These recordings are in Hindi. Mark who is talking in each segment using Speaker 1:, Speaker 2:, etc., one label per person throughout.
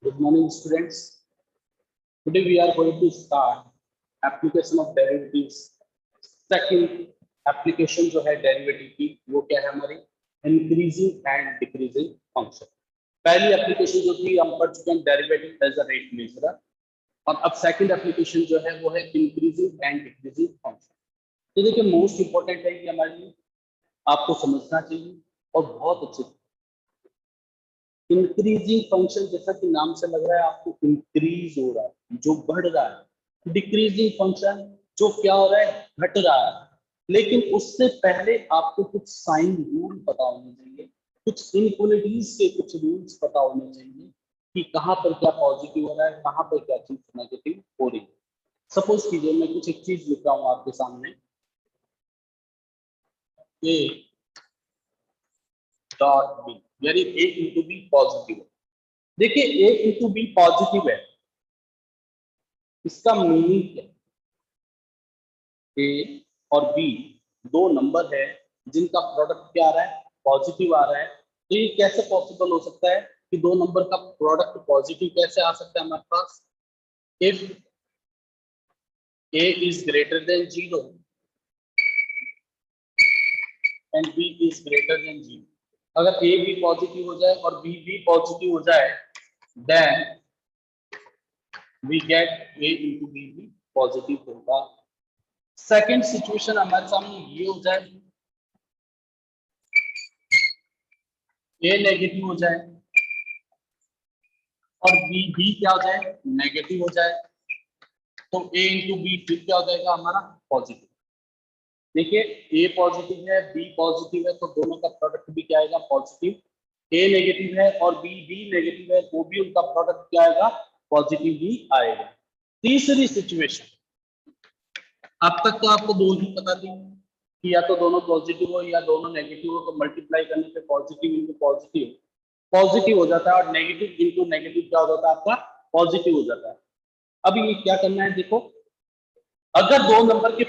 Speaker 1: Good morning, students. Today we are going to start application of derivatives. Second application जो है डेरिवेटिव की वो क्या है हमारी इंक्रीजिंग एंड डिक्रीजिंग फंक्शन। पहली एप्लीकेशन जो थी हम पढ़ चुके हैं डेरिवेटिव एज अ रेट मेजरर, और अब सेकंड एप्लीकेशन जो है वो है इंक्रीजिंग एंड डिक्रीजिंग फंक्शन। तो देखिए मोस्ट इंपॉर्टेंट है कि हमारे लिए आपको समझना चाहिए और बहुत अच्छे। इंक्रीजिंग फंक्शन जैसा कि नाम से लग रहा है आपको इंक्रीज हो रहा है, जो बढ़ रहा है। डिक्रीजिंग फंक्शन जो क्या हो रहा है, घट रहा है। लेकिन उससे पहले आपको कुछ साइन रूल पता होने चाहिए, कुछ इनक्वालिटीज के कुछ रूल्स पता होने चाहिए कि कहाँ पर क्या पॉजिटिव हो रहा है, कहाँ पर क्या चीज नेगेटिव हो रही है। सपोज कीजिए मैं कुछ एक चीज लिख रहा हूँ आपके सामने, ए डॉट बी, यानी ए इंटू बी पॉजिटिव है। देखिए ए इंटू बी पॉजिटिव है, इसका मीनिंग क्या है? ए और बी दो नंबर है जिनका प्रोडक्ट क्या आ रहा है, पॉजिटिव आ रहा है। तो ये कैसे पॉसिबल हो सकता है कि दो नंबर का प्रोडक्ट पॉजिटिव कैसे आ सकता है हमारे पास? If a is greater than 0 and b is greater than 0, अगर ए भी पॉजिटिव हो जाए और बी भी पॉजिटिव हो जाए, then we get A into B भी पॉजिटिव होगा। सेकेंड सिचुएशन हमारे सामने ये हो जाए, ए नेगेटिव हो जाए और बी भी क्या हो जाए, नेगेटिव हो जाए, तो ए इंटू बी फिर क्या हो जाएगा हमारा, पॉजिटिव। देखिए ए पॉजिटिव है, बी पॉजिटिव है, तो दोनों का प्रोडक्ट भी क्या आएगा, पॉजिटिव। ए नेगेटिव है और बी भी नेगेटिव है, वो भी उनका प्रोडक्ट क्या आएगा, पॉजिटिव ही आएगा। तीसरी सिचुएशन, अब तक तो आपको दो ही पता थी कि या तो दोनों पॉजिटिव हो या दोनों नेगेटिव हो, तो मल्टीप्लाई करने पे पॉजिटिव इंटू पॉजिटिव पॉजिटिव हो जाता है और नेगेटिव इंटू नेगेटिव क्या हो जाता है आपका, पॉजिटिव हो जाता है। अब ये क्या करना है, देखो अगर दो नंबर के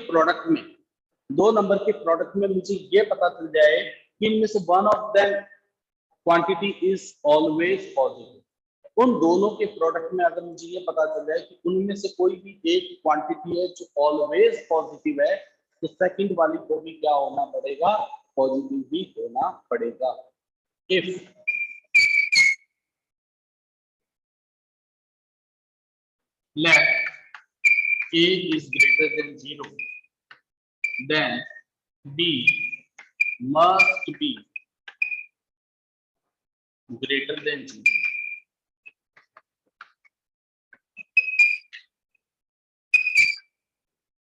Speaker 1: प्रोडक्ट में मुझे ये पता चल जाए कि इनमें से one of them quantity is always positive, उन दोनों के प्रोडक्ट में अगर मुझे ये पता चल जाए कि उनमें से कोई भी एक क्वांटिटी है जो ऑलवेज पॉजिटिव है, तो सेकंड वाली को भी क्या होना पड़ेगा, पॉजिटिव भी होना पड़ेगा। If let a is greater than 0, then b must be greater than 0।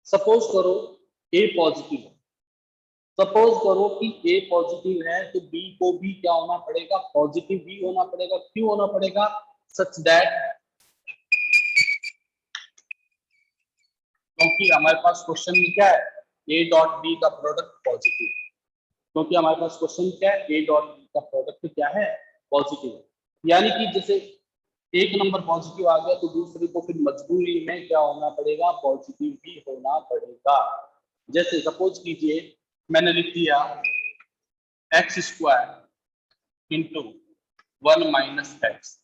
Speaker 1: Suppose करो a पॉजिटिव है, सपोज करो कि a पॉजिटिव है, तो b को भी क्या होना पड़ेगा, पॉजिटिव भी होना पड़ेगा। क्यों होना पड़ेगा, सच दैट, क्योंकि हमारे पास क्वेश्चन में क्या है, a डॉट b का प्रोडक्ट पॉजिटिव, क्योंकि हमारे पास क्वेश्चन क्या है, a डॉट b का प्रोडक्ट क्या है, पॉजिटिव। यानी कि जैसे एक नंबर पॉजिटिव आ गया तो दूसरे को फिर मजबूरी में क्या होना पड़ेगा, पॉजिटिव भी होना पड़ेगा। जैसे सपोज कीजिए मैंने लिख दिया x square into 1 minus x,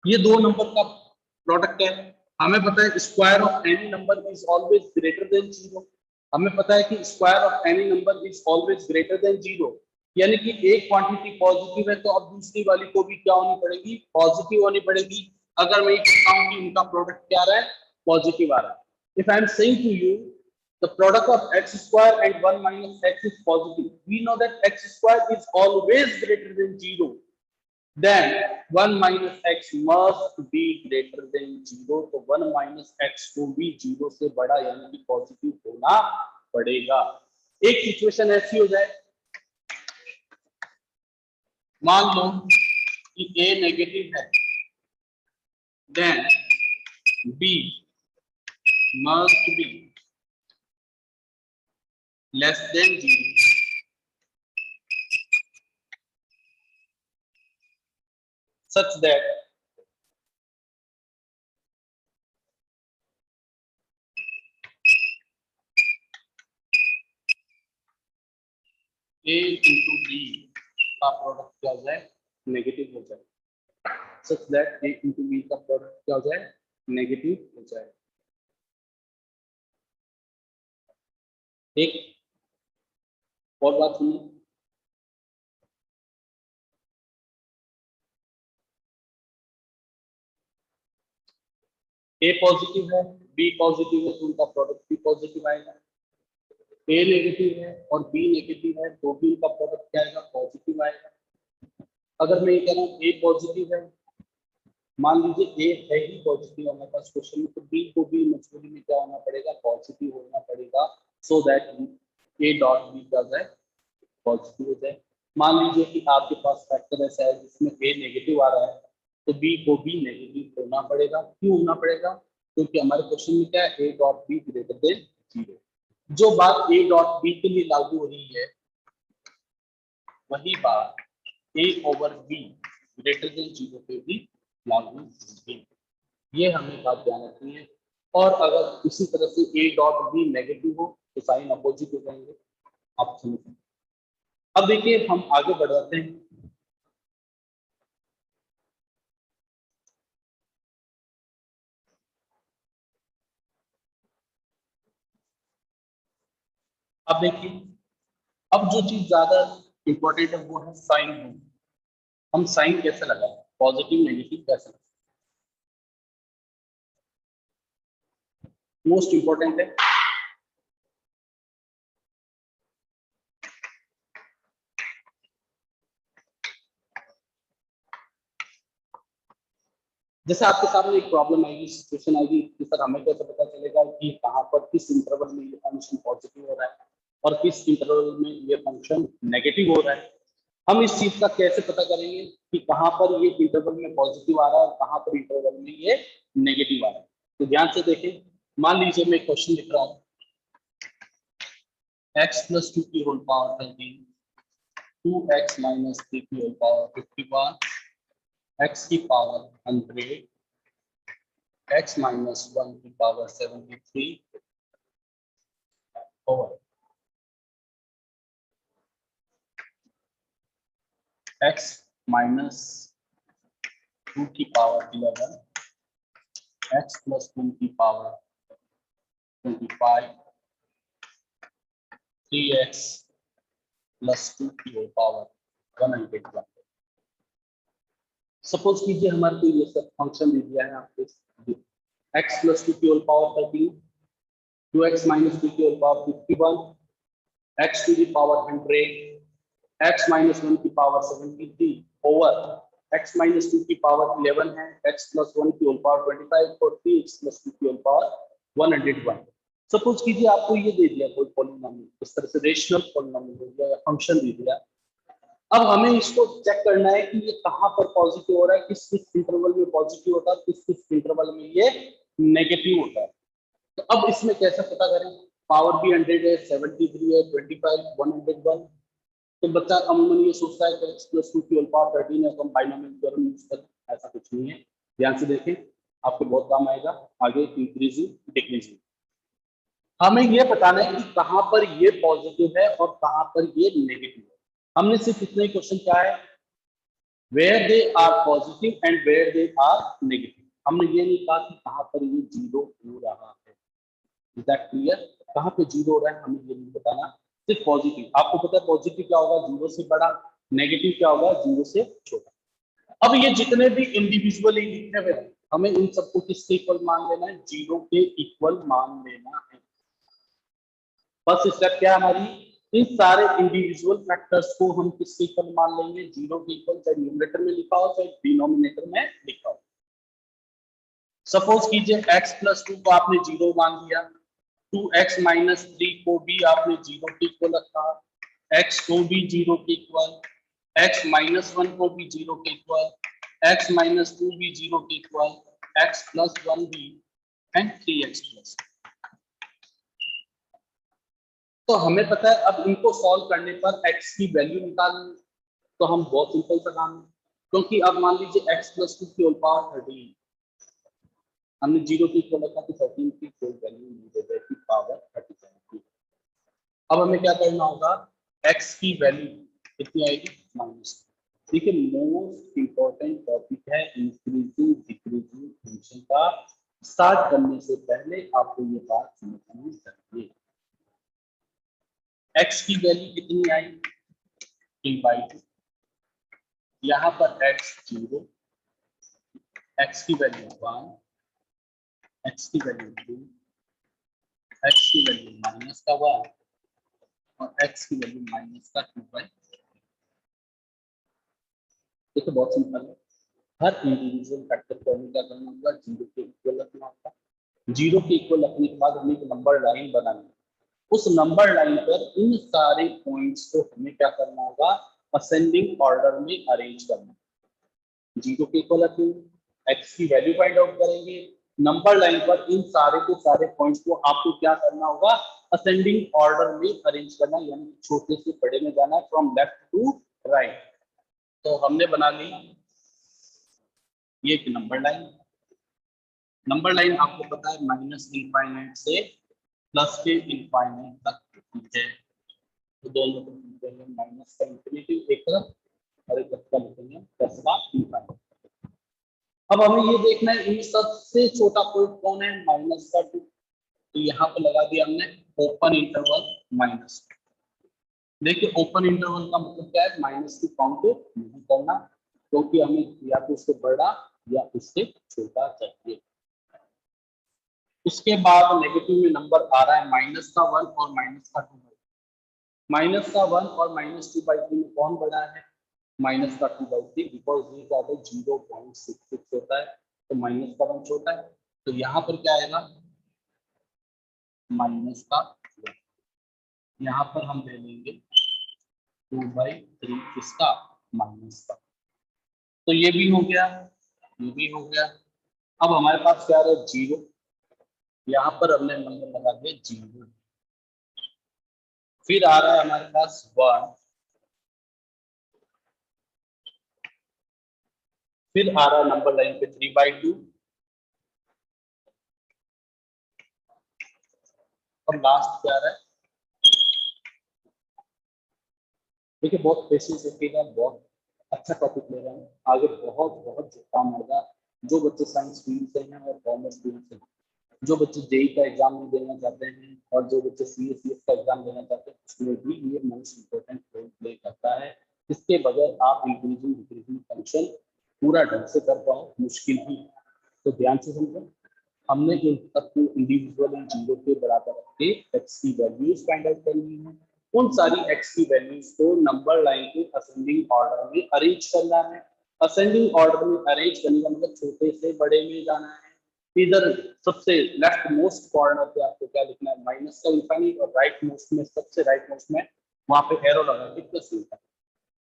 Speaker 1: ये दो नंबर का प्रोडक्ट है। हमें पता है square of any number is always greater than 0, हमें पता है कि square of any number is always greater than 0, यानी कि एक क्वांटिटी पॉजिटिव है तो अब दूसरी वाली को भी क्या होनी पड़ेगी, पॉजिटिव होनी पड़ेगी। अगर मैं कहता हूं कि उनका प्रोडक्ट क्या आ रहा है, पॉजिटिव आ रहा है। If I am saying to you the product of x square and 1 minus x is positive, we know that x square is always greater than 0, then 1 minus x must be greater than 0, तो 1 minus x को भी 0 से बड़ा यानी कि पॉजिटिव होना पड़ेगा। एक सिचुएशन ऐसी हो जाए, मान लो कि a नेगेटिव है, then b must be less than 0, such that A into B का प्रोडक्ट क्या हो जाए, नेगेटिव हो जाए, such that A into B का प्रोडक्ट क्या हो जाए, नेगेटिव हो जाए। एक और बात सुनिए, ए पॉजिटिव है, बी पॉजिटिव है, तो उनका प्रोडक्ट भी पॉजिटिव आएगा। ए नेगेटिव है और बी नेगेटिव है, तो भी उनका प्रोडक्ट क्या आएगा, पॉजिटिव आएगा। अगर मैं ये कह रहा हूँ ए पॉजिटिव है, मान लीजिए ए है ही पॉजिटिव हमारे पास क्वेश्चन में, तो बी को भी मजबूरी में क्या होना पड़ेगा, पॉजिटिव होना पड़ेगा, so that A dot B क्या जाए, पॉजिटिव हो जाए। मान लीजिए कि आपके पास फैक्टर ऐसा है जिसमें ए नेगेटिव आ रहा है, तो बी को भी नेगेटिव होना पड़ेगा। क्यों होना पड़ेगा, क्योंकि हमारे क्वेश्चन में क्या है, ए डॉट बी ग्रेटर देन 0। जो बात ए डॉट बी के लिए लागू हो रही है, वही बात ए ओवर बी ग्रेटर देन 0 पे भी लागू होगी। ये हमें बात ध्यान रखनी है। और अगर इसी तरह से ए डॉट बी नेगेटिव हो तो साइन अपोजिट हो जाएंगे। आप समझ, अब देखिए हम आगे बढ़ जाते हैं। अब देखिए, अब जो चीज ज्यादा इंपॉर्टेंट है वो है साइन रूल। हम साइन कैसे लगाएं, पॉजिटिव नेगेटिव कैसे लगाएं, मोस्ट इंपॉर्टेंट है। जैसे आपके सामने एक प्रॉब्लम आएगी, सिचुएशन आएगी कि सर हमें कैसे पता चलेगा कि कहाँ पर किस इंटरवल में ये फंक्शन पॉजिटिव हो रहा है और किस इंटरवल में ये फंक्शन नेगेटिव हो रहा है। हम इस चीज का कैसे पता करेंगे कि कहाँ पर ये इंटरवल में पॉजिटिव आ रहा है और कहाँ पर इंटरवल में ये नेगेटिव आ रहा है। तो ध्यान से देखें, मान लीजिए मैं क्वेश्चन लिख रहा हूँ, x plus 2 की होल पावर 13, 2x minus 3 की होल पावर 51, x की पावर 100, x minus 1 की पावर 73 और x minus 2 की पावर 11, x plus 1 की पावर 25, 3x plus 2 की होल पावर 101। सपोज कीजिए हमारे को ये सब फंक्शन दे दिया है आपको, x plus 2 की होल पावर 13, 2x minus 2 की whole power 51, x to the power 100, x minus 1 की पावर 73 ओवर x minus 2 की पावर 11 है, x plus 1 की होल पावर 25 और 3x plus 2 की होल पावर 101। सपोज कीजिए आपको ये दे दिया कोई पॉलिनोमियल, इस तरह से रेशनल पॉलिनोमियल दे दिया या फंक्शन दे दिया। अब हमें इसको चेक करना है कि ये कहाँ पर पॉजिटिव हो रहा है, किस किस इंटरवल में पॉजिटिव होता है, किस किस इंटरवल में ये नेगेटिव होता है। तो अब इसमें कैसे पता करें, पावर भी 100 है, 73 है, 25, 101। तो बच्चा अमूमन ये सोचता है कि x plus 2 की होल पावर 13 है तो हम बाइनोमियल थ्योरम यूज करें, ऐसा कुछ नहीं है। ध्यान से देखें, आपको बहुत काम आएगा आगे इंक्रीजिंग डिक्रीजिंग। हमें ये बताना है कि कहाँ पर ये पॉजिटिव है और कहाँ पर ये नेगेटिव है। हमने सिर्फ इतना ही क्वेश्चन किया है, where they are positive and where they are negative. हमने ये नहीं कहा कि कहाँ पर ये जीरो हो रहा है। इज दैट क्लियर, कहाँ पे जीरो हो रहा है हमें ये नहीं बताना, सिर्फ पॉजिटिव। आपको पता है पॉजिटिव क्या होगा, जीरो से बड़ा, नेगेटिव क्या होगा, जीरो से छोटा। अब ये जितने भी इंडिविजुअली लिखे हुए हैं, हमें इन सबको किसके इक्वल मान लेना है, जीरो के इक्वल मान लेना है। बस स्टेप क्या है हमारी, इन सारे इंडिविजुअल फैक्टर्स को हम किसके इक्वल मान लेंगे, जीरो के इक्वल, चाहे न्यूमरेटर में लिखा हो चाहे डिनोमिनेटर में लिखा हो। सपोज कीजिए x प्लस 2 को आपने जीरो मान दिया, 2x माइनस 3 को भी आपने जीरो के इक्वल रखा, x को भी जीरो के इक्वल, x माइनस 1 को भी जीरो के इक्वल, x माइनस 2 भी जीरो के इक्वल, x प्लस 1 भी एंड 3x प्लस। तो हमें पता है अब इनको सॉल्व करने पर x की वैल्यू निकालनी, तो हम बहुत सिंपल सा काम है, क्योंकि अब मान लीजिए x प्लस 2 की होल पावर 13, हमने जीरो की इक्वल रखा तो 13 की कोई वैल्यू नहीं दे पावर 37 की। अब हमें क्या करना होगा, x की वैल्यू कितनी आएगी -2। देखिए मोस्ट इंपॉर्टेंट टॉपिक है इंक्रीजिंग डिक्रीजिंग फंक्शन का। स्टार्ट करने से पहले आपको ये बात समझनी चाहिए। x की वैल्यू कितनी आई 3/2, यहाँ पर x 0, x की वैल्यू 1, x की वैल्यू 2, x की वैल्यू -1 और x की वैल्यू -2/। ये तो बहुत सिंपल है। हर इंडिविजुअल फैक्टर को हमें क्या करना होगा, 0 के इक्वल रखना होगा। 0 के इक्वल रखने के बाद हमें एक नंबर लाइन बनानी है। उस नंबर लाइन पर इन सारे पॉइंट्स को हमें क्या करना होगा, असेंडिंग ऑर्डर में अरेंज करना है। 0 के इक्वल रखेंगे, x की वैल्यू फाइंड आउट करेंगे, नंबर लाइन पर इन सारे के सारे पॉइंट्स को आपको क्या करना होगा, असेंडिंग ऑर्डर में अरेंज करना, यानी छोटे से बड़े में जाना, फ्रॉम लेफ्ट टू राइट। तो हमने बना ली ये एक नंबर लाइन। नंबर लाइन आपको पता है -∞ से प्लस के इनफाइनाइट तक होती है। तो दोनों को लिखेंगे माइनस का इंफिनिटी एक तरफ और एक तरफ लिखेंगे प्लस का इनफाइनाइट। अब हमें ये देखना है इन सबसे छोटा पॉइंट कौन है, -2। तो यहाँ पर लगा दिया हमने ओपन इंटरवल -2। देखिए ओपन इंटरवल का मतलब क्या है, -2 काउंट नहीं करना, क्योंकि हमें या तो उससे बड़ा या उससे छोटा चाहिए। उसके बाद नेगेटिव में नंबर आ रहा है -1 और -2। -1 और -2/3 में कौन बड़ा है, -2/3, बिकॉज ये क्या है 0.66 होता है, तो -1 छोटा है। तो यहाँ पर क्या आएगा -1। यहाँ पर हम ले लेंगे 2/3 किसका, -का। तो ये भी हो गया, ये भी हो गया। अब हमारे पास क्या है 0, यहाँ पर हमने नंबर लगा दिया 0। फिर आ रहा है हमारे पास 1, फिर आ रहा है नंबर लाइन पे 3/2 और लास्ट क्या आ रहा है। देखिए बहुत पेशेंस रखिएगा, बहुत अच्छा टॉपिक ले रहे हैं, आगे बहुत बहुत काम होगा। जो बच्चे साइंस फील्ड से हैं और कॉमर्स फील्ड से हैं, जो बच्चे जेई का एग्जाम नहीं देना चाहते हैं और जो बच्चे सीएसईएस का एग्जाम देना चाहते हैं, उसमें भी ये मोस्ट इंपोर्टेंट रोल प्ले करता है। इसके बगैर आप इंक्रीजिंग डिक्रीजिंग फंक्शन पूरा ढंग से कर पाओ मुश्किल ही। तो ध्यान से समझो, हमने इन तक को इंडिविजुअली 0 के बराबर रख के x की वैल्यूज फाइंड आउट करनी है। उन सारी x की वैल्यूज को नंबर लाइन के असेंडिंग ऑर्डर में अरेंज करना है। असेंडिंग ऑर्डर में अरेंज करने का मतलब छोटे से बड़े में जाना है। इधर सबसे लेफ्ट मोस्ट कॉर्नर पे आपको क्या लिखना है, माइनस का इनफाइनाइट, और राइट मोस्ट में सबसे राइट मोस्ट में वहां पे एरो लगा के प्लस लिखा है।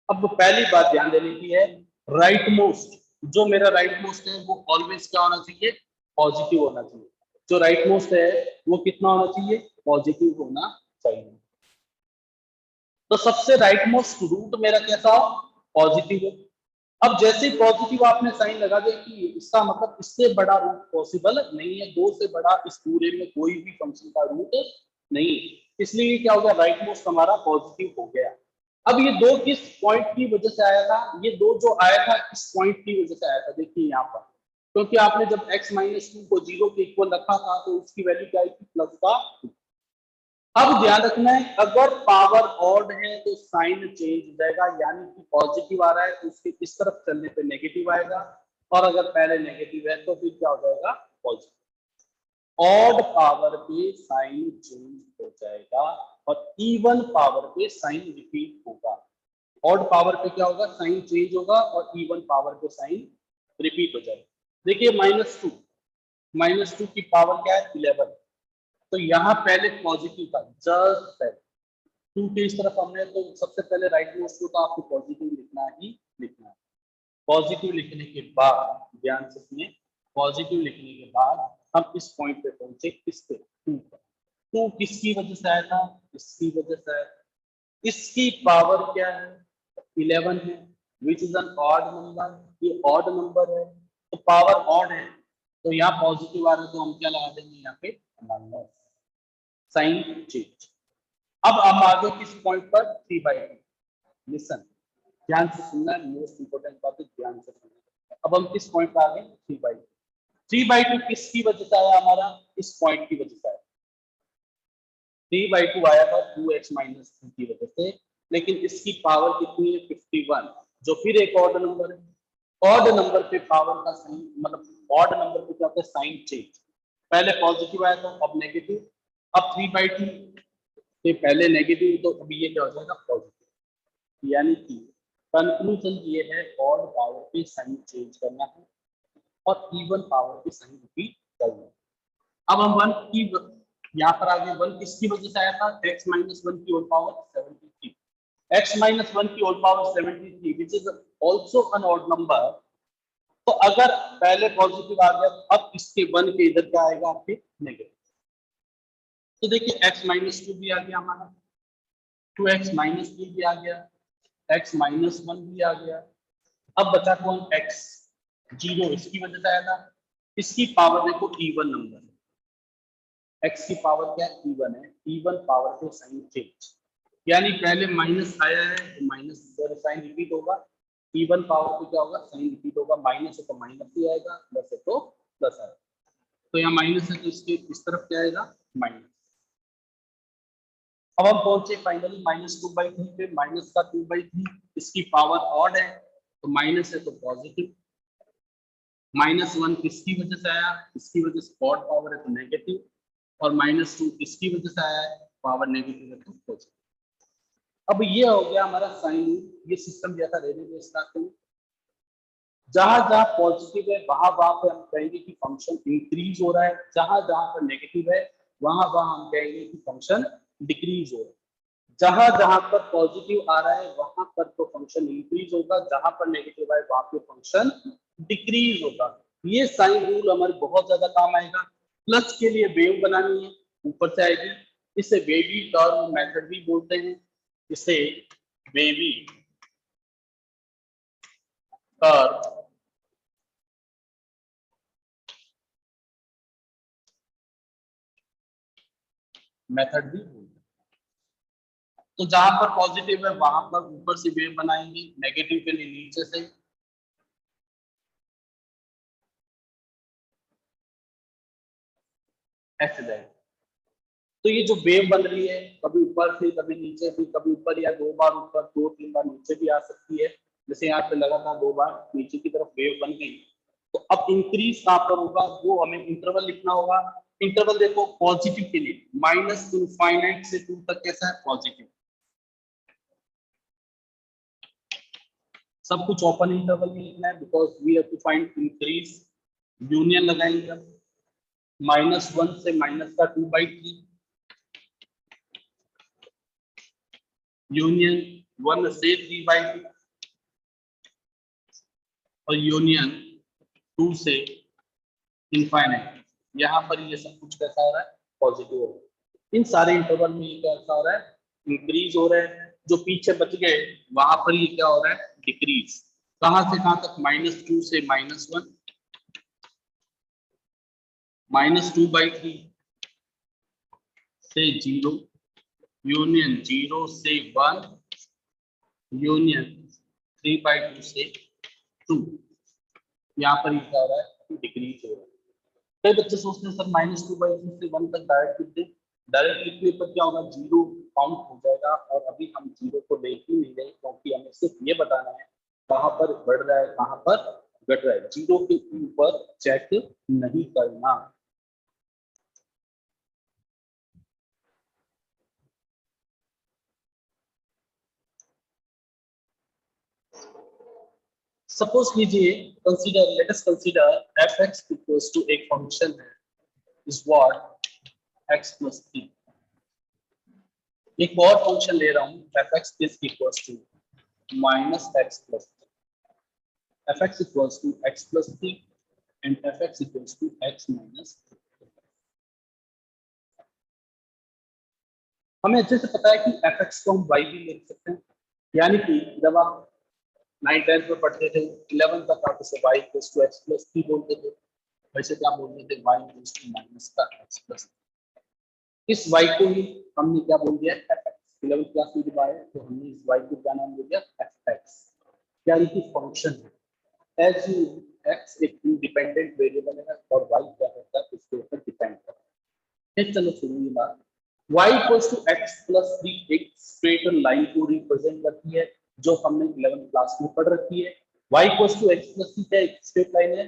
Speaker 1: अब पहली बात ध्यान देने की है, राइट मोस्ट, जो मेरा राइट मोस्ट है वो ऑलवेज क्या होना चाहिए, पॉजिटिव होना चाहिए। जो राइट मोस्ट है वो कितना होना चाहिए, पॉजिटिव होना चाहिए। तो सबसे राइट मोस्ट रूट मेरा कैसा हो, पॉजिटिव हो। अब जैसे ही पॉजिटिव आपने साइन लगा दिया कि इसका मतलब इससे बड़ा रूट पॉसिबल नहीं है, 2 से बड़ा इस पूरे में कोई भी फंक्शन का रूट नहीं है, इसलिए क्या हो गया, राइट मोस्ट हमारा पॉजिटिव हो गया। अब ये 2 किस पॉइंट की वजह से आया था, ये 2 जो आया था इस पॉइंट की वजह से आया था। देखिए यहाँ पर, क्योंकि आपने जब x-2 को 0 के इक्वल रखा था तो उसकी वैल्यू क्या आई थी, प्लस का 2। अब ध्यान रखना है, अगर पावर ऑड है तो साइन चेंज हो जाएगा, यानी कि पॉजिटिव आ रहा है तो उसके इस तरफ चलने पे नेगेटिव आएगा, और अगर पहले नेगेटिव है तो फिर क्या हो जाएगा, पॉजिटिव। ऑड पावर पे साइन चेंज हो जाएगा और इवन पावर पे साइन रिपीट होगा। ऑड पावर पे क्या होगा, साइन चेंज होगा और इवन पावर पे साइन रिपीट हो जाएगा। देखिए -2 की पावर क्या है, 11। तो यहाँ पहले पॉजिटिव था, जस्ट 2 के इस तरफ हमने, तो सबसे पहले राइट मोस्ट को तो आपको पॉजिटिव लिखना ही लिखना है। पॉजिटिव लिखने के बाद ध्यान से सुनिए, पॉजिटिव लिखने के बाद हम इस पॉइंट पे पहुंचे, किस पे, 2 पर। 2 किसकी वजह से आया था, इसकी वजह से आया था। इसकी पावर क्या है, 11 है, which is an odd number, ये ऑड नंबर है तो पावर ऑड है, तो यहाँ पॉजिटिव आ रहा है तो हम क्या लगा देंगे, यहाँ पे माइनस, साइन चेंज। अब हम आगे किस पॉइंट पर 3/2। लिसन, ध्यान से सुनना है, मोस्ट इंपोर्टेंट बात है, ध्यान से सुनना। अब हम किस पॉइंट पर आ गए 3/2। 3/2 किसकी वजह से आया हमारा, इस पॉइंट की वजह से आया। 3/2 आया था 2x माइनस 3 की वजह से, लेकिन इसकी पावर कितनी है 51, जो फिर एक ऑड नंबर है। ऑड नंबर पे पावर का साइन, मतलब ऑड नंबर पे क्या होता है साइन चेंज। पहले पॉजिटिव आया था, अब नेगेटिव। अब 3/2 से पहले नेगेटिव, तो अब ये क्या हो जाएगा पॉजिटिव। यानी कि कंक्लूजन ये है, ऑड पावर पे साइन चेंज करना है और इवन पावर पे साइन रिपीट करना है। अब हम 1 की यहाँ पर आगे 1 किसकी वजह से आया था, x माइनस 1 की होल पावर 73। x माइनस 1 की whole power 73 which is also an odd number. तो अगर पहले पॉजिटिव आ गया, अब इसके 1 के इधर क्या आएगा आपके नेगेटिव। तो देखिए x माइनस 2 भी आ गया हमारा, 2x माइनस 3 भी आ गया, x माइनस 1 भी आ गया। अब बचा कौन, x 0, इसकी वजह से आया था। इसकी पावर देखो इवन नंबर, x की पावर क्या है इवन है, इवन पावर पे साइन चेंज। यानी पहले माइनस आया है तो माइनस पर साइन रिपीट होगा, इवन पावर पे क्या होगा साइन रिपीट होगा। माइनस है तो माइनस ही आएगा, प्लस है तो प्लस आएगा। तो यहाँ माइनस है तो इसके इस तरफ क्या आएगा माइनस। अब हम पहुंचे फाइनली -2/3 पे। माइनस का 2/3, इसकी पावर ऑड है तो माइनस है तो पॉजिटिव। -1 किसकी वजह से आया, इसकी वजह से ऑड पावर है तो नेगेटिव, और -2 इसकी वजह से आया है, पावर नेगेटिव है तो पॉजिटिव। अब ये हो गया हमारा साइन, ये सिस्टम जैसा रेडियो स्टार्ट में जहां जहां पॉजिटिव है वहां वहां पे हम कहेंगे कि फंक्शन इंक्रीज हो रहा है, जहां जहां पर नेगेटिव है वहां वहां हम कहेंगे कि फंक्शन डिक्रीज हो रहा है। जहां जहां पर पॉजिटिव आ रहा है वहां पर तो फंक्शन इंक्रीज होगा, जहां पर नेगेटिव है वहां पे फंक्शन डिक्रीज होगा। ये साइन रूल हमारे बहुत ज्यादा काम आएगा। प्लस के लिए वेव बनानी है, ऊपर से आएगी, इसे वेवी टर्म मेथड भी बोलते हैं, इसे वेवी टर्म मेथड भी बोलते हैं। तो जहां पर पॉजिटिव है वहां पर ऊपर से वेव बनाएंगे, नेगेटिव के लिए नीचे से। ऐसे जाएगा। तो ये जो वेव बन रही है कभी ऊपर से कभी नीचे से, कभी ऊपर या 2 बार ऊपर 2-3 बार नीचे भी आ सकती है। जैसे यहाँ पे लगा था 2 बार नीचे की तरफ वेव बन गई। तो अब इंक्रीज कहां पर होगा वो हमें इंटरवल लिखना होगा। इंटरवल देखो पॉजिटिव के लिए -∞ से 2 तक कैसा है पॉजिटिव, सब कुछ ओपन इंटरवल में लिखना है because we have to find increase. Union लगाएंगे -1 से माइनस का 2/3, यूनियन 1 से 3/2, और यूनियन 2 से इनफाइनाइट। यहाँ पर ये सब कुछ कैसा हो रहा है पॉजिटिव हो रहा है। इन सारे इंटरवल में ये कैसा हो रहा है इंक्रीज हो रहा है। जो पीछे बच गए वहां पर ये क्या हो रहा है डिक्रीज। कहां से कहां तक, -2 से -1, -2/3 से 0, यूनियन 0 से 1, यूनियन 3/2 से 2। यहाँ पर ये क्या हो रहा है डिक्रीज हो रहा है। कई बच्चे सोचते हैं सर -2/3 से 1 तक डायरेक्ट लिख दें। डायरेक्ट लिखने पर क्या होगा 0 काउंट हो जाएगा, और अभी हम 0 को ले ही नहीं रहे क्योंकि हमें सिर्फ ये बताना है कहाँ पर बढ़ रहा है कहाँ पर घट रहा है। 0 के ऊपर चेक नहीं करना। सपोज कीजिए, consider let us consider f(x) equals to एक फंक्शन है इज व्हाट x + 3। एक और फंक्शन ले रहा हूं f(x) is equals to -x + 3, f(x) equals to x plus 3 and f(x) equals to x minus 3। हमें अच्छे से पता है कि f(x) को हम y भी लिख सकते हैं। यानी कि जब आप 9th-10th में पढ़ते थे 11th तक आप इसे y equals to x plus 3 बोलते थे, वैसे क्या बोलते थे y equals to minus का x plus 3। इस y को ही हमने क्या बोल दिया fx। 11th क्लास में जब आए तो हमने इस y को क्या नाम दे दिया fx, क्या इनकी फंक्शन है। एज यू x एक इंडिपेंडेंट वेरिएबल है और y क्या होता है उसके ऊपर डिपेंड करता है। चलो सुनिए बात, y equals to x plus 3 एक स्ट्रेट लाइन को रिप्रेजेंट करती है जो हमने 11th क्लास में पढ़ रखी है। y equals to x plus 3 क्या एक स्ट्रेट लाइन है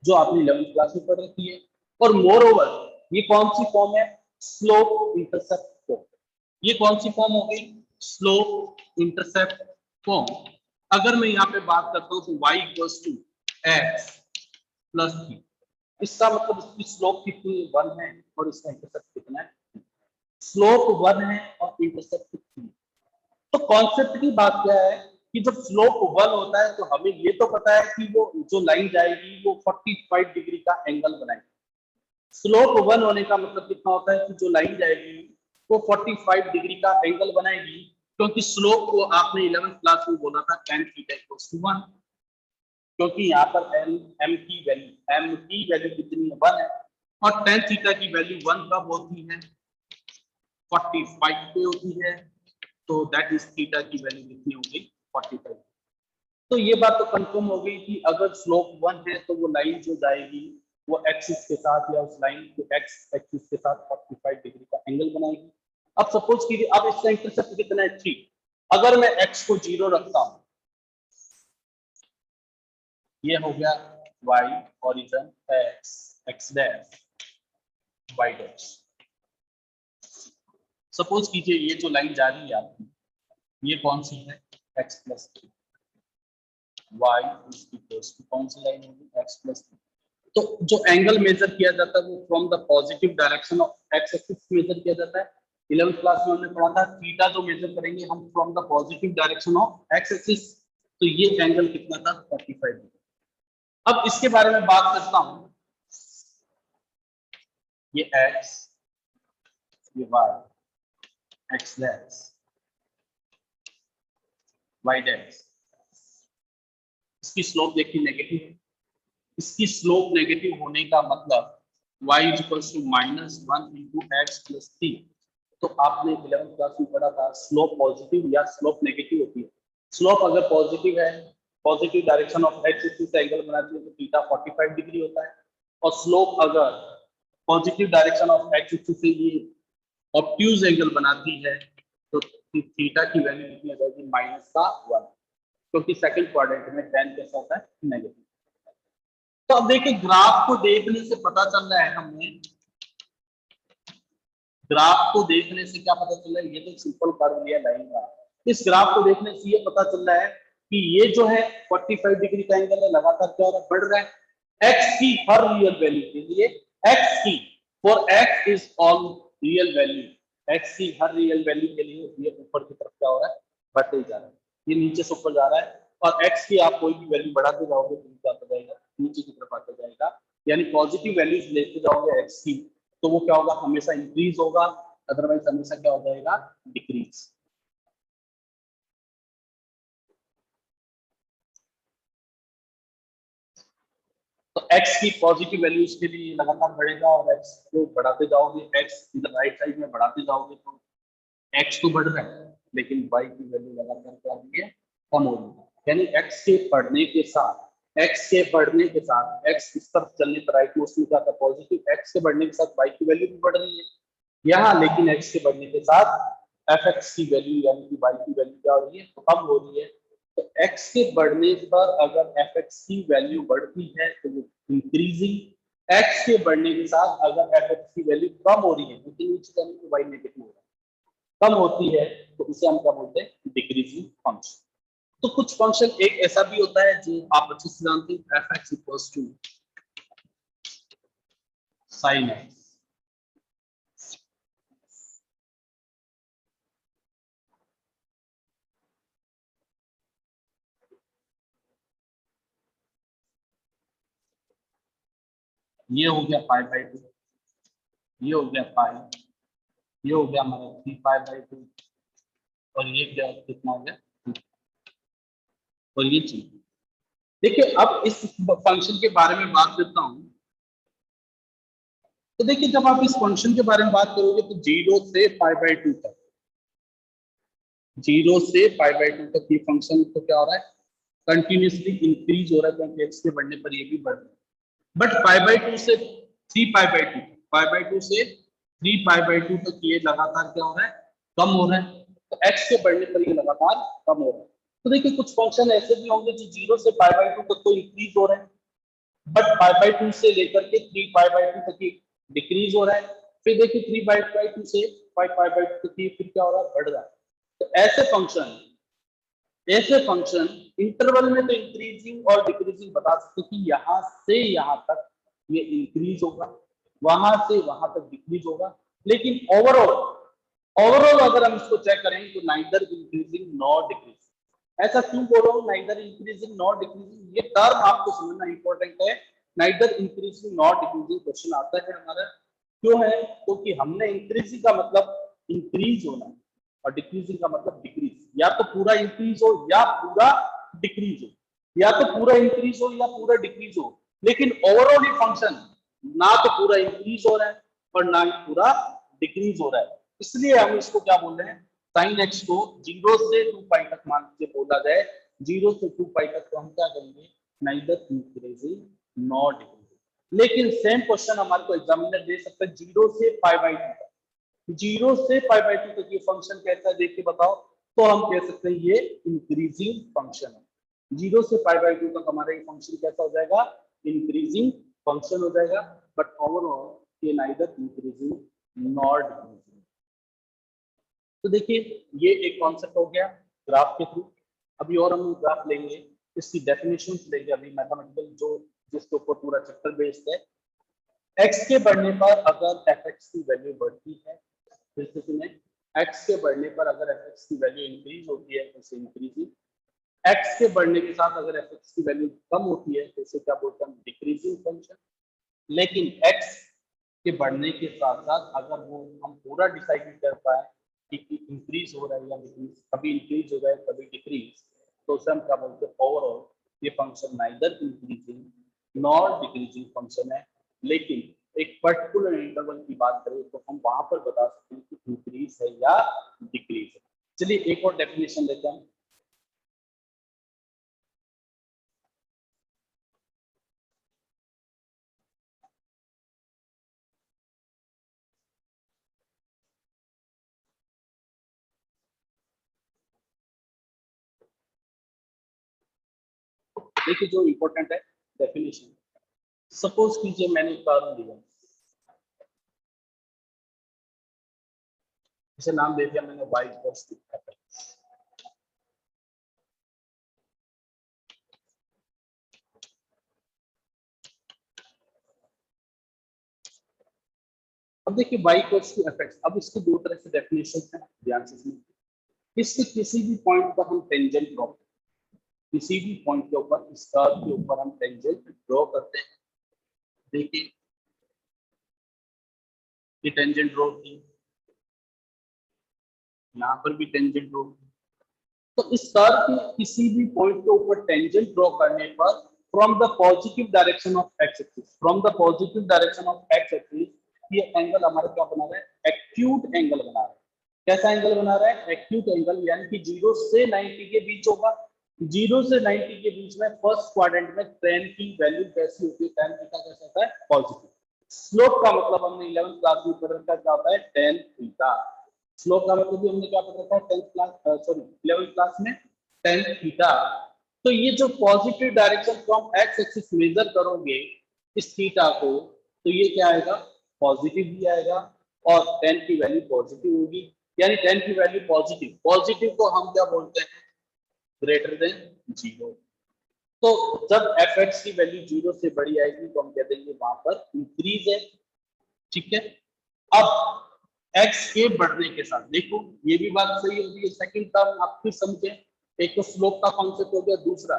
Speaker 1: जो आपने 11th क्लास में पढ़ रखी है। और मोर ओवर ये कौन सी फॉर्म है, स्लोप इंटरसेप्ट फॉर्म। ये कौन सी फॉर्म हो गई, स्लोप इंटरसेप्ट फॉर्म। अगर मैं यहाँ पे बात करता हूँ तो y equals to x plus 3, इसका मतलब इसकी स्लोप कितनी 1 है और इसका इंटरसेप्ट कितना है, स्लोप 1 है और इंटरसेप्ट 3। तो कॉन्सेप्ट की बात क्या है कि जब स्लोप 1 होता है तो हमें ये तो पता है कि वो जो लाइन जाएगी वो 45 डिग्री का एंगल बनाएगी। स्लोप 1 होने का मतलब कितना होता है कि जो लाइन जाएगी वो 45 डिग्री का एंगल बनाएगी, क्योंकि स्लोप को आपने 11th क्लास में बोला था tan थीटा इक्वल्स टू 1, क्योंकि यहाँ पर m की वैल्यू कितनी है 1 है और tan थीटा की वैल्यू 1 कब होती है 45 पे होती है, तो दैट इज थीटा की वैल्यू कितनी हो गई 45। तो ये बात तो कंफर्म हो गई कि अगर स्लोप 1 है तो वो लाइन जो जाएगी वो एक्सिस के साथ या उस लाइन के एक्स एक्सिस के साथ 45 डिग्री का एंगल बनाएगी। अब सपोज कीजिए अब इसका इंटरसेप्ट कितना है 3, अगर मैं x को 0 रखता हूं, ये हो गया y origin x dash y dash. Suppose कीजिए ये जो लाइन जा रही है आपकी ये कौन सी है x plus 3, y is equals to कौन सी लाइन होगी x प्लस 3। तो जो एंगल मेजर किया जाता है वो from the positive direction of X axis measure किया जाता है। 11th क्लास में हमने पढ़ा था थीटा जो मेजर करेंगे हम from the positive direction of X axis, तो ये एंगल कितना था 45 डिग्री। अब इसके बारे में बात करता हूं, ये x, ये y, x dash y dash, इसकी स्लोप देखिए नेगेटिव है। इसकी स्लोप नेगेटिव होने का मतलब y equals to -1 into X plus 3। तो आपने 11th क्लास में पढ़ा था स्लोप पॉजिटिव या स्लोप नेगेटिव होती है। स्लोप अगर पॉजिटिव है, positive direction of X axis से एंगल बनाती है तो थीटा 45 डिग्री होता है, और स्लोप अगर positive direction of X axis से ये ऑब्ट्यूज एंगल बनाती है तो थीटा की वैल्यू कितनी हो जाएगी -1, क्योंकि सेकंड क्वाड्रेंट में tan कैसा होता है नेगेटिव। तो अब देखिए ग्राफ को देखने से पता चल रहा है हमें, ग्राफ को देखने से क्या पता चल रहा है, ये तो सिंपल कर्व लिया लाइन का, इस ग्राफ को देखने से ये पता चल रहा है कि ये जो है 45 डिग्री का एंगल है लगातार क्या हो रहा है बढ़ रहा है। x की हर रियल वैल्यू के लिए, x की for x is all real value, x की हर रियल वैल्यू के लिए ये ऊपर की तरफ क्या हो रहा है बढ़ते जा रहा है, ये नीचे से ऊपर जा रहा है, और x की आप कोई भी वैल्यू बढ़ाते जाओगे तो क्या आता जाएगा नीचे की तरफ आता जाएगा, यानी पॉजिटिव वैल्यूज लेते जाओगे x की तो वो क्या होगा हमेशा इंक्रीज होगा, अदरवाइज हमेशा क्या हो जाएगा डिक्रीज। तो x की पॉजिटिव वैल्यूज के लिए लगातार बढ़ेगा और x को बढ़ाते जाओगे, x इधर राइट साइड में बढ़ाते जाओगे तो x तो बढ़ रहा है लेकिन y की वैल्यू लगातार क्या हो रही है कम हो रही है, यानी x के बढ़ने के साथ x इस तरफ चलने पर राइट मोशन क्या था पॉजिटिव, x के बढ़ने के साथ y की वैल्यू भी बढ़ रही है यहाँ, लेकिन x के बढ़ने के साथ fx की वैल्यू यानी कि y की वैल्यू क्या हो रही है तो कम हो रही है। तो x के बढ़ने पर अगर fx की वैल्यू बढ़ती है तो वो इंक्रीजिंग, x के बढ़ने के साथ अगर fx की वैल्यू कम हो रही है लेकिन नीचे जाने तो y नेगेटिव हो रहा है, कम होती है तो उसे हम क्या बोलते हैं डिक्रीजिंग फंक्शन। तो कुछ फंक्शन एक ऐसा भी होता है जो आप अच्छे से जानते हैं fx equals to sin x, ये हो गया पाई बाई 2, ये हो गया पाई, ये हो गया हमारा 3 पाई बाई 2, और ये क्या कितना हो गया 2, और ये चीज देखिए। अब इस फंक्शन के बारे में बात करता हूं, तो देखिए जब आप इस फंक्शन के बारे में बात करोगे तो 0 से π/2 तक, 0 से π/2 तक ये फंक्शन तो क्या हो रहा है, कंटिन्यूसली इंक्रीज हो रहा है, क्योंकि x के बढ़ने पर ये भी बढ़ रहा है। बट π/2 से 3π/2, π/2 से 3π/2 तक ये लगातार क्या हो रहा है, कम हो रहा है। तो x के बढ़ने पर ये लगातार कम हो रहा है। तो देखिए कुछ फंक्शन ऐसे भी होंगे जो 0 से π/2 तक तो इंक्रीज हो रहे हैं, बट π/2 से लेकर के 3π/2 तक ही डिक्रीज हो रहा है। फिर देखिए 3π/2 से 5π/2 तक ये फिर क्या हो रहा है, बढ़ रहा है। तो ऐसे फंक्शन इंटरवल में तो इंक्रीजिंग और डिक्रीजिंग बता सकते कि यहाँ से यहाँ तक ये इंक्रीज होगा, वहां से वहां तक डिक्रीज होगा, लेकिन ओवरऑल अगर हम इसको चेक करें तो नाइदर इंक्रीजिंग नॉर डिक्रीजिंग। ऐसा क्यों बोल रहा हूँ नाइदर इंक्रीजिंग नॉर डिक्रीजिंग, ये टर्म आपको समझना इंपॉर्टेंट है। Neither increasing nor decreasing question आता है हमारा, क्यों है, क्योंकि हमने इंक्रीजिंग का मतलब इंक्रीज होना और डिक्रीजिंग का मतलब डिक्रीज, या तो पूरा इंक्रीज हो या पूरा डिक्रीज हो, या तो पूरा इंक्रीज हो या पूरा डिक्रीज हो। लेकिन ओवरऑल ये फंक्शन ना तो पूरा इंक्रीज हो रहा है और ना ही पूरा डिक्रीज हो रहा है, इसलिए हम इसको क्या बोल रहे हैं, साइन एक्स को 0 से 2π तक मान के बोला जाए, 0 से 2π तक तो हम क्या करेंगे, नाइदर इंक्रीजिंग नॉर डिक्रीजिंग। लेकिन सेम क्वेश्चन हमारे को एग्जामिनर दे सकता है 0 से π/2 तक, 0 से π/2 तक ये फंक्शन कैसा है देख के बताओ, तो हम कह सकते हैं ये इंक्रीजिंग फंक्शन है। 0 से π/2 तक हमारा ये फंक्शन कैसा हो जाएगा, इंक्रीजिंग फंक्शन हो जाएगा, बट ओवरऑल ये नाइदर इंक्रीजिंग नॉर डिक्रीजिंग। तो देखिए ये एक कॉन्सेप्ट हो गया ग्राफ के थ्रू। अभी और हम ग्राफ लेंगे, इसकी डेफिनेशन लेंगे अभी मैथमेटिकल, जो जिसके ऊपर पूरा चैप्टर बेस्ड है। x के बढ़ने पर अगर fx की वैल्यू बढ़ती है, फिर से सुने, x के बढ़ने पर अगर fx की वैल्यू इंक्रीज होती है तो इसे इंक्रीजिंग, x के बढ़ने के साथ अगर fx की वैल्यू कम होती है तो इसे क्या बोलते हैं, डिक्रीजिंग फंक्शन। लेकिन x के बढ़ने के साथ साथ अगर वो हम पूरा डिसाइड कर पाए कि इंक्रीज हो रहा है या डिक्रीज, कभी इंक्रीज हो रहा है कभी डिक्रीज, तो उसे हम क्या बोलते हैं, ओवरऑल ये function neither increasing nor decreasing function है। लेकिन एक पर्टिकुलर इंटरवल की बात करें तो हम वहां पर बता सकते हैं कि इंक्रीज है या डिक्रीज है। चलिए एक और डेफिनेशन लेते हैं। देखिए जो इंपॉर्टेंट है डेफिनेशन, सपोज कीजिए मैंने कर्व दिया, इसे नाम दे दिया मैंने y इक्वल्स टू fx। अब देखिए y इक्वल्स टू fx, अब इसकी दो तरह से डेफिनेशन है, ध्यान से सुनिए। इसके किसी भी पॉइंट पर हम टेंजेंट ड्रॉ, किसी भी पॉइंट के ऊपर इस कर्व के ऊपर हम टेंजेंट ड्रॉ करते हैं। देखिए ये टेंजेंट ड्रॉ की, यहाँ पर भी टेंजेंट ड्रॉ की। तो इस कर्व के किसी भी पॉइंट के ऊपर टेंजेंट ड्रॉ करने पर from the positive direction of X axis, from the positive direction of X axis, ये एंगल हमारा क्या बना रहा है, एक्यूट एंगल बना रहा है। कैसा एंगल बना रहा है, एक्यूट एंगल, यानी कि 0 से 90 के बीच होगा। 0 से 90 के बीच में फर्स्ट क्वाड्रेंट में tan की वैल्यू कैसी होती है, tan थीटा कैसा होता है, पॉजिटिव। स्लोप का मतलब हमने 11th क्लास में पढ़ रखा है, क्या होता है, tan थीटा। स्लोप का मतलब भी हमने क्या पढ़ रखा है 10th class, sorry 11th class में, tan थीटा। तो ये जो positive direction from X axis measure करोगे इस थीटा को, तो ये क्या आएगा, पॉजिटिव भी आएगा और tan की वैल्यू पॉजिटिव होगी, यानी tan की वैल्यू पॉजिटिव, पॉजिटिव को हम क्या बोलते हैं, ग्रेटर देन 0। तो जब fx की वैल्यू 0 से बड़ी आएगी तो हम कह देंगे वहां पर इंक्रीज है, ठीक है। अब x के बढ़ने के साथ देखो ये भी बात सही होगी, है, सेकंड टर्म आप फिर समझे, एक तो स्लोप का कॉन्सेप्ट हो गया, दूसरा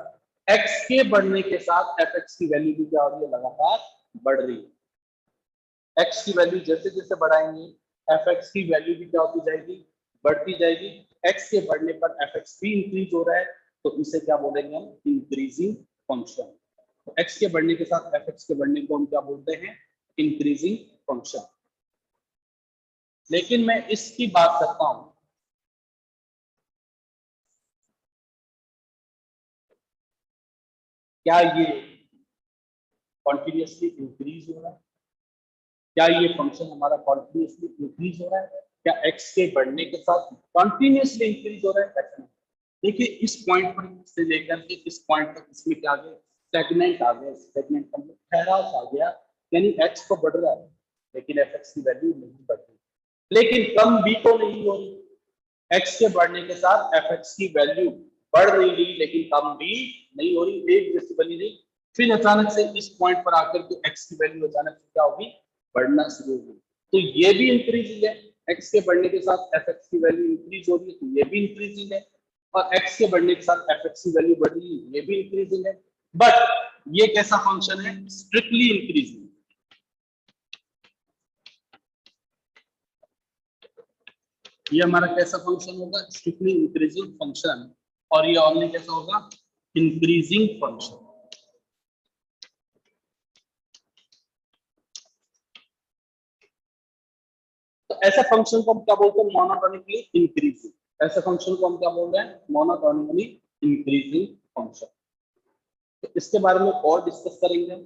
Speaker 1: x के बढ़ने के साथ fx की वैल्यू भी क्या हो रही है, लगातार बढ़ रही है। x की वैल्यू जैसे जैसे बढ़ाएंगे fx की वैल्यू भी क्या होती जाएगी, बढ़ती जाएगी। x के बढ़ने पर fx भी इंक्रीज हो रहा है, तो इसे क्या बोलेंगे हम, इंक्रीजिंग फंक्शन। तो x के बढ़ने के साथ fx के बढ़ने को हम क्या बोलते हैं, इंक्रीजिंग फंक्शन। लेकिन मैं इसकी बात करता हूं, क्या ये कॉन्टिन्यूसली इंक्रीज हो रहा है, क्या ये फंक्शन हमारा कॉन्टिन्यूसली इंक्रीज हो रहा है, क्या एक्स के बढ़ने के साथ कॉन्टिन्यूसली इंक्रीज हो रहा है, ऐसा नहीं। देखिए इस पॉइंट पर से लेकर के इस पॉइंट तक इसमें क्या आ गया, स्टैग्नेंट आ गया, स्टैग्नेंट का मतलब ठहराव आ गया, यानी एक्स तो बढ़ रहा है लेकिन एफ एक्स की वैल्यू नहीं बढ़ रही, लेकिन कम भी तो नहीं हो रही। एक्स के बढ़ने के साथ एफ एक्स की वैल्यू बढ़ नहीं रही लेकिन कम भी नहीं हो रही, एक जैसी बनी रही। फिर अचानक से इस पॉइंट पर आकर के एक्स की वैल्यू अचानक से क्या होगी, बढ़ना शुरू होगी। तो ये भी इंक्रीजिंग है, एक्स के बढ़ने के साथ एफ एक्स की वैल्यू इंक्रीज हो रही है, तो ये भी इंक्रीजिंग है। और एक्स के बढ़ने के साथ एफ एक्स की वैल्यू बढ़ रही है, ये भी इंक्रीजिंग है। बट ये कैसा फंक्शन है, स्ट्रिक्टली इंक्रीजिंग। ये हमारा कैसा फंक्शन होगा, स्ट्रिक्टली इंक्रीजिंग फंक्शन। और ये ओनली कैसा होगा, इंक्रीजिंग फंक्शन। तो ऐसे फंक्शन को हम क्या बोलते हैं, मोनोटोनिकली इंक्रीजिंग। ऐसे फंक्शन को हम क्या बोल रहे हैं, मोनोटोनिकली इंक्रीजिंग फंक्शन। तो इसके बारे में और डिस्कस करेंगे।